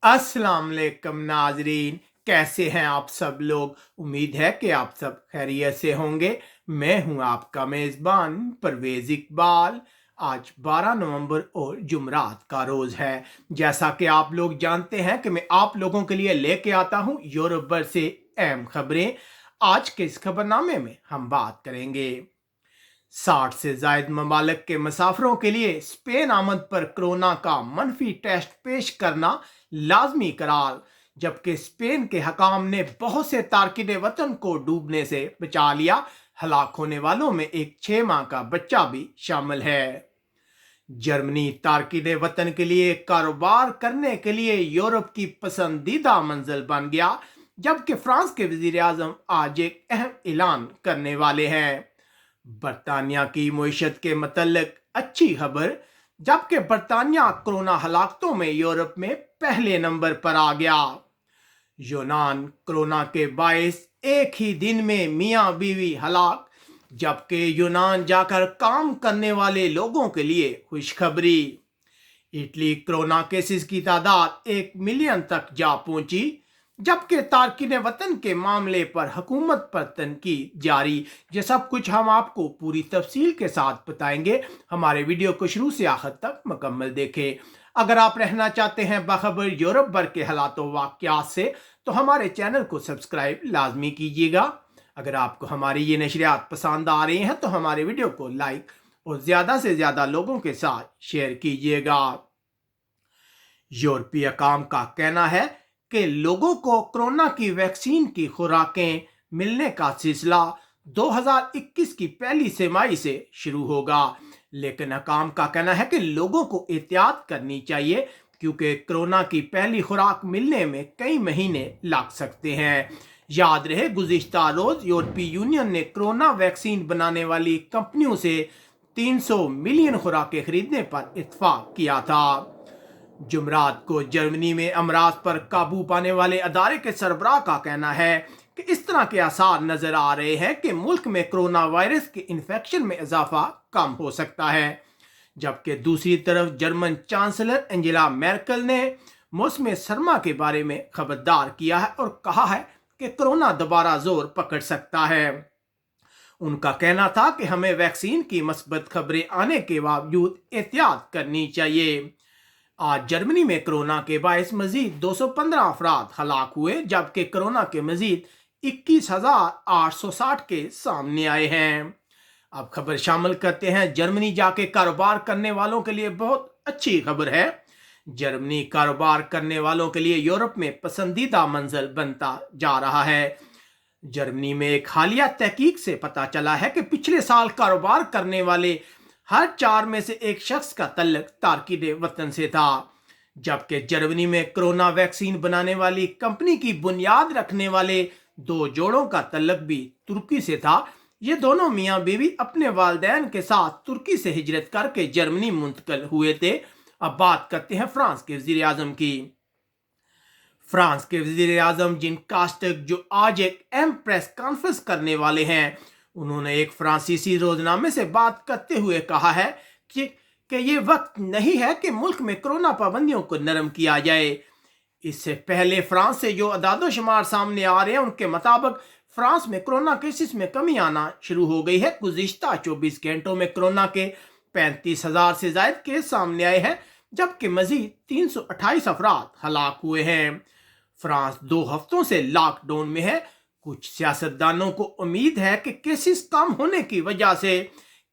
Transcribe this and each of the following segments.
अस्सलाम वालेकुम नाजरीन, कैसे हैं आप सब लोग। उम्मीद है कि आप सब खैरियत से होंगे। मैं हूं आपका मेज़बान परवेज़ इकबाल। आज 12 नवंबर और जुमरात का रोज़ है। जैसा कि आप लोग जानते हैं कि मैं आप लोगों के लिए लेके आता हूं यूरोप भर से अहम खबरें। आज के इस खबरनामे में हम बात करेंगे 60 से जायद ममालिक के मुसाफिरों के लिए स्पेन आमद पर कोरोना का मनफी टेस्ट पेश करना लाजमी करार, जबकि स्पेन के हकाम ने बहुत से तारकिन वतन को डूबने से बचा लिया। हलाक होने वालों में एक 6 माह का बच्चा भी शामिल है। जर्मनी तारकिन वतन के लिए कारोबार करने के लिए यूरोप की पसंदीदा मंजिल बन गया, जबकि फ्रांस के वजीर आजम आज एक अहम ऐलान करने वाले हैं। बरतानिया की मईशत के मतलब अच्छी खबर, जबकि बरतानिया कोरोना हलाकतों में यूरोप में पहले नंबर पर आ गया। यूनान कोरोना के बायस एक ही दिन में मियां बीवी हलाक, जबकि यूनान जाकर काम करने वाले लोगों के लिए खुशखबरी। इटली कोरोना केसेस की तादाद 1 मिलियन तक जा पहुंची, जबकि तारकिन वतन के मामले पर हुकूमत पर तनकीद जारी। ये सब कुछ हम आपको पूरी तफसील के साथ बताएंगे। हमारे वीडियो को शुरू से आखिर तक मुकम्मल देखें। अगर आप रहना चाहते हैं बाखबर यूरोप भर के हालात वाक़यात से, तो हमारे चैनल को सब्सक्राइब लाजमी कीजिएगा। अगर आपको हमारी ये नशरियात पसंद आ रही हैं तो हमारे वीडियो को लाइक और ज़्यादा से ज़्यादा लोगों के साथ शेयर कीजिएगा। यूरोपीय हुकाम का कहना है कि लोगों को कोरोना की वैक्सीन की खुराकें मिलने का सिलसिला 2021 की पहली तिमाही से शुरू होगा, लेकिन हुकाम का कहना है कि लोगों को एहतियात करनी चाहिए, क्योंकि कोरोना की पहली खुराक मिलने में कई महीने लग सकते हैं। याद रहे, गुज़िश्ता रोज यूरोपीय यूनियन ने कोरोना वैक्सीन बनाने वाली कंपनियों से 300 मिलियन खुराकें खरीदने पर इत्तफाक किया था। जुमरात को जर्मनी में अमराज पर काबू पाने वाले अदारे के सरबराह का कहना है कि इस तरह के आसार नजर आ रहे हैं कि मुल्क में कोरोना वायरस के इन्फेक्शन में इजाफा कम हो सकता है। जबकि दूसरी तरफ जर्मन चांसलर एंजेला मेर्केल ने मौसम सरमा के बारे में खबरदार किया है और कहा है कि कोरोना दोबारा जोर पकड़ सकता है। उनका कहना था कि हमें वैक्सीन की मस्बत खबरें आने के बावजूद एहतियात करनी चाहिए। आज जर्मनी में कोरोना के बायस मजीद 215 अफराद हलाक हुए, जबकि कोरोना के मजीद 21,860 के सामने आए हैं। अब खबर शामिल करते हैं जर्मनी जाके कारोबार करने वालों के लिए बहुत अच्छी खबर है। जर्मनी कारोबार करने वालों के लिए यूरोप में पसंदीदा मंजिल बनता जा रहा है। जर्मनी में एक हालिया तहकीक से पता चला है कि पिछले साल कारोबार करने वाले हर 4 में से एक शख्स का तल्लुक तारकिन वतन से था, जबकि जर्मनी में कोरोना वैक्सीन बनाने वाली कंपनी की बुनियाद रखने वाले 2 जोड़ों का तल्लुक भी तुर्की से था। ये दोनों मियां बीवी अपने वालिदैन के साथ तुर्की से हिजरत करके जर्मनी मुंतकिल हुए थे। अब बात करते हैं फ्रांस के वजीर आजम की। फ्रांस के वजीर आजम जीन कास्टेक्स, जो आज एक अहम प्रेस कॉन्फ्रेंस करने वाले हैं, उन्होंने एक फ्रांसीसी रोजनामे से बात करते हुए कहा है कि ये वक्त नहीं है कि मुल्क में कोरोना पाबंदियों को नरम किया जाए। इससे पहले फ्रांस से जो अदाद शुमार सामने आ रहे हैं, उनके मुताबिक फ्रांस में कोरोना केसेस में कमी आना शुरू हो गई है। गुज़िश्ता 24 घंटों में कोरोना के 35,000 से ज्यादा केस सामने आए हैं, जबकि मजीद 328 अफराद हलाक हुए हैं। फ्रांस 2 हफ्तों से लॉकडाउन में है। कुछ सियासतदानों को उम्मीद है कि केसेस कम होने की वजह से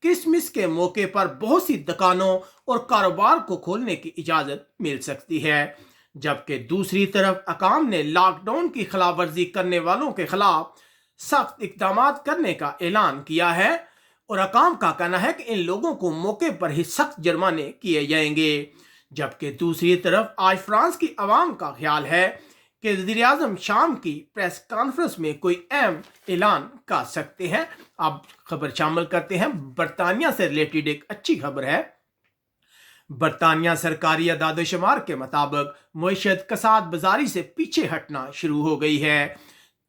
क्रिसमस के मौके पर बहुत सी दुकानों और कारोबार को खोलने की इजाजत मिल सकती है, जबकि दूसरी तरफ हुकाम ने लॉकडाउन की खिलाफ वर्जी करने वालों के खिलाफ सख्त इकदाम करने का ऐलान किया है और हुकाम का कहना है कि इन लोगों को मौके पर ही सख्त जुर्माने किए जाएंगे। जबकि दूसरी तरफ आज फ्रांस की आवाम का ख्याल है कि वज़ीर आज़म शाम की प्रेस कॉन्फ्रेंस में कोई अहम ऐलान कर सकते हैं। अब खबर शामिल करते हैं बरतानिया से रिलेटेड एक अच्छी खबर है। बरतानिया सरकारी अदाद-ओ-शुमार के मुताबिक मईशत कसाद बाजारी से पीछे हटना शुरू हो गई है।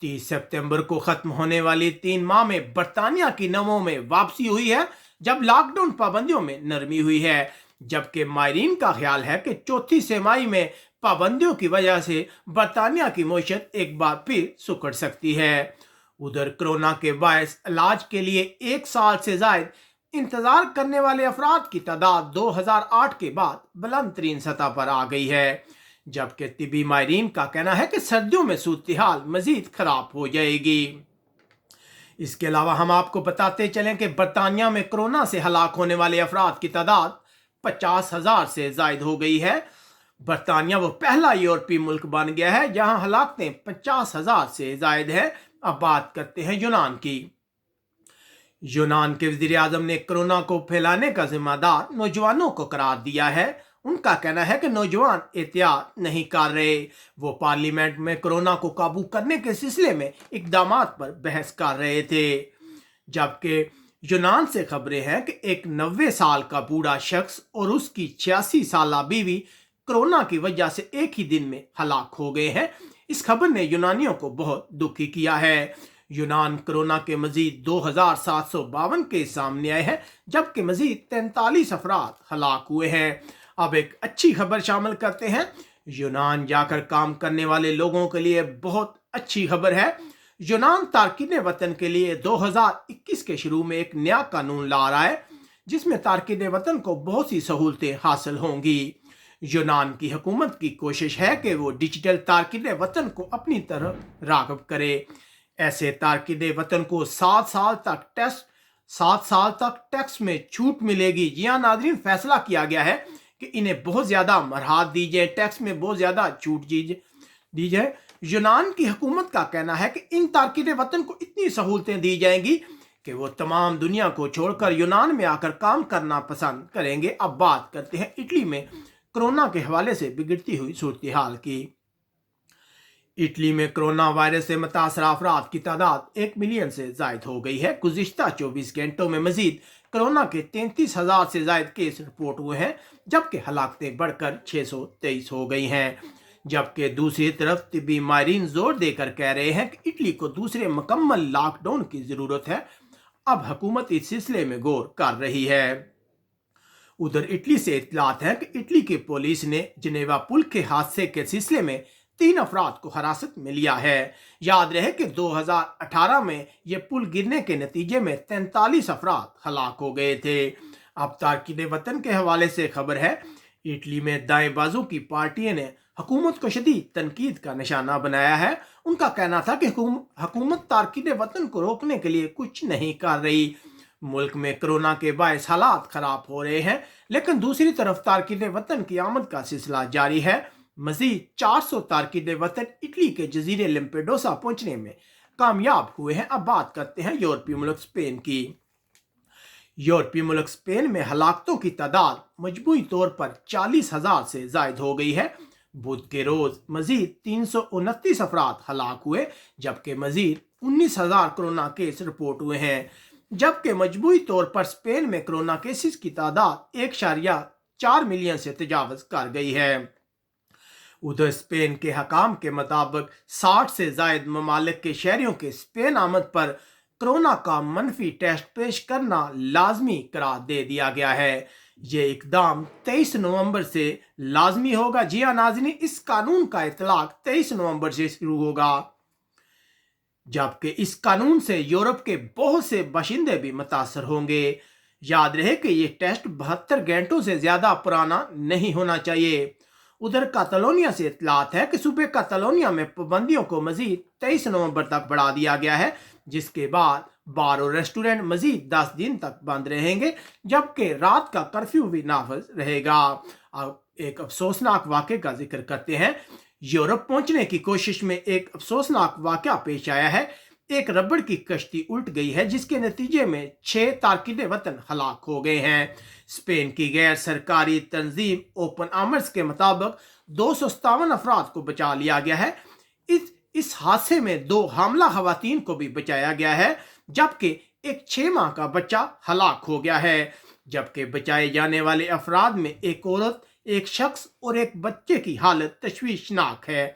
30 सितंबर को खत्म होने वाली 3 माह में बरतानिया की नमों में वापसी हुई है, जब लॉकडाउन पाबंदियों में नरमी हुई है, जबकि मायरीन का ख्याल है कि चौथी तिमाही में पाबंदियों की वजह से बरतानिया की मईशत एक बार फिर सुकड़ सकती है। उधर कोरोना के बायस इलाज के लिए 1 साल से ज्यादा इंतजार करने वाले अफराद की तादाद 2008 के बाद बुलंद तरीन सतह पर आ गई है, जबकि तिबी माहिरीन का कहना है कि सर्दियों में सूरत हाल मजीद खराब हो जाएगी। इसके अलावा हम आपको बताते चलें कि बरतानिया में कोरोना से हलाक होने वाले अफराद की तादाद 50,000 से जायद हो गई है। बरतानिया वो पहला यूरोपीय मुल्क बन गया है जहां हलाकतें 50,000 से जायद है। अब बात करते हैं यूनान की। यूनान के वजीर आजम ने कोरोना को फैलाने का जिम्मेदार नौजवानों को करार दिया है। उनका कहना है कि नौजवान एहतियात नहीं कर रहे। वो पार्लियामेंट में कोरोना को काबू करने के सिलसिले में इकदामात पर बहस कर रहे थे। जबकि यूनान से खबरें हैं कि एक 90 साल का बूढ़ा शख्स और उसकी 86 साला बीवी कोरोना की वजह से एक ही दिन में हलाक हो गए हैं। इस खबर ने यूनानियों को बहुत दुखी किया है। यूनान कोरोना के मजीद 2,752 केस सामने आए हैं, जबकि मजीद 43 अफराद हलाक हुए हैं। अब एक अच्छी खबर शामिल करते हैं। यूनान जाकर काम करने वाले लोगों के लिए बहुत अच्छी खबर है। यूनान तारकीन वतन के लिए 2021 के शुरू में एक नया कानून ला रहा है, जिसमें तारकीन वतन को बहुत सी सहूलतें हासिल होंगी। यूनान की हुकूमत की कोशिश है कि वो डिजिटल तारकीन वतन को अपनी तरफ राग़िब करे। ऐसे तारकीन वतन को 7 साल तक टैक्स में छूट मिलेगी। जी हाँ नाज़रीन, फैसला किया गया है कि इन्हें बहुत ज़्यादा मरहात दी जाए, टैक्स में बहुत ज़्यादा छूट दी जाए। यूनान की हुकूमत का कहना है कि इन तारकीन वतन को इतनी सहूलतें दी जाएंगी कि वो तमाम दुनिया को छोड़कर यूनान में आकर काम करना पसंद करेंगे। अब बात करते हैं इटली में कोरोना के हवाले से बिगड़ती हुई सूरत हाल की। इटली में कोरोना वायरस से मुतासरा अफराद की तादाद 1 मिलियन से जायद हो गई है। गुज़िश्ता 24 घंटों में मजीद कोरोना के 33,000 से जायद केस रिपोर्ट हुए हैं, जबकि हलाकतें बढ़कर 623 हो गई हैं। जबकि दूसरी तरफ तिब्बी माहिरीन जोर देकर कह रहे हैं कि इटली को दूसरे मुकम्मल लॉकडाउन की ज़रूरत है। अब हुकूमत इस सिलसिले में गौर कर रही है। उधर इटली से इत्तलात है कि इटली की पुलिस ने जिनेवा पुल के हादसे के सिलसिले में 3 अफराद को हिरासत में लिया है। याद रहे कि 2018 में यह पुल गिरने के नतीजे में 43 अफराद हलाक हो गए थे। अब तारकीन वतन के हवाले से खबर है, इटली में दाएं बाजू की पार्टियों ने हुकूमत को शदीद तनकीद का निशाना बनाया है। उनका कहना था कि हुकूमत तारकीन वतन को रोकने के लिए कुछ नहीं कर रही। मुल्क में कोरोना के बायस हालात खराब हो रहे हैं, लेकिन दूसरी तरफ तारकीन वतन की आमद का सिलसिला जारी है। मजीद 400 तारकीन वतन इटली के जजीरे लैम्पेडोसा पहुंचने में कामयाब हुए हैं। अब बात करते हैं यूरोपीय मुल्क स्पेन की। यूरोपीय मुल्क स्पेन में हलाकतों की तादाद मजमूई तौर पर 40,000 से जायद हो गई है। बुध के रोज मजीद 329 अफराद हलाक हुए, जबकि मजीद 19,000 कोरोना केस रिपोर्ट हुए हैं। जबकि मजमूई तौर पर स्पेन में कोरोना केसेस की तादाद 1.4 मिलियन से तजावज कर गई है। उधर स्पेन के हकाम के मुताबिक 60 से जायद ममालिक के शहरियों के स्पेन आमद पर कोरोना का मनफी टेस्ट पेश करना लाजमी करार दे दिया गया है। ये इकदाम 23 नवंबर से लाजमी होगा। जी हाँ नाज़रीन, इस कानून का इतलाक 23 नवंबर से शुरू होगा, जबकि इस कानून से यूरोप के बहुत से बाशिंदे भी मुतासर होंगे। याद रहे कि ये टेस्ट 72 घंटों से ज्यादा पुराना नहीं होना चाहिए। उधर कातलोनिया से इतलात है कि सूबे कातलोनिया में पाबंदियों को मजीद 23 नवंबर तक बढ़ा दिया गया है, जिसके बाद बार और रेस्टोरेंट मजीद 10 दिन तक बंद रहेंगे, जबकि रात का कर्फ्यू भी नाफिज रहेगा। अब एक अफसोसनाक वाक़े का जिक्र करते हैं। यूरोप पहुंचने की कोशिश में एक अफसोसनाक वाक़या पेश आया है। एक रबड़ की कश्ती उल्ट गई है, जिसके नतीजे में 6 तारकीन वतन हलाक हो गए हैं। स्पेन की गैर सरकारी तंजीम ओपन आर्म्स के मुताबिक 257 अफराद को बचा लिया गया है। इस हादसे में 2 हामला खवातीन को भी बचाया गया है, जबकि एक 6 माह का बच्चा हलाक हो गया है। जबकि बचाए जाने वाले अफराद में एक औरत, एक शख्स और एक बच्चे की हालत तशवीशनाक है।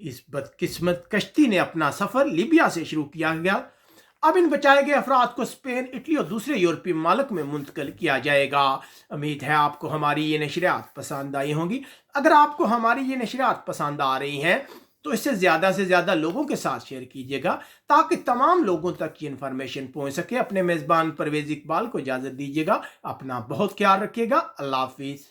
इस बदकिस्मत कश्ती ने अपना सफर लीबिया से शुरू किया गया। अब इन बचाए गए अफराद को स्पेन, इटली और दूसरे यूरोपीय मुल्क में मुंतकिल किया जाएगा। उम्मीद है आपको हमारी ये नशरियात पसंद आई होंगी। अगर आपको हमारी ये नशरियात पसंद आ रही हैं तो इसे ज़्यादा से ज़्यादा लोगों के साथ शेयर कीजिएगा ताकि तमाम लोगों तक ये इन्फॉर्मेशन पहुंच सके। अपने मेज़बान परवेज़ इकबाल को इजाज़त दीजिएगा। अपना बहुत ख्याल रखिएगा। अल्लाह हाफिज़।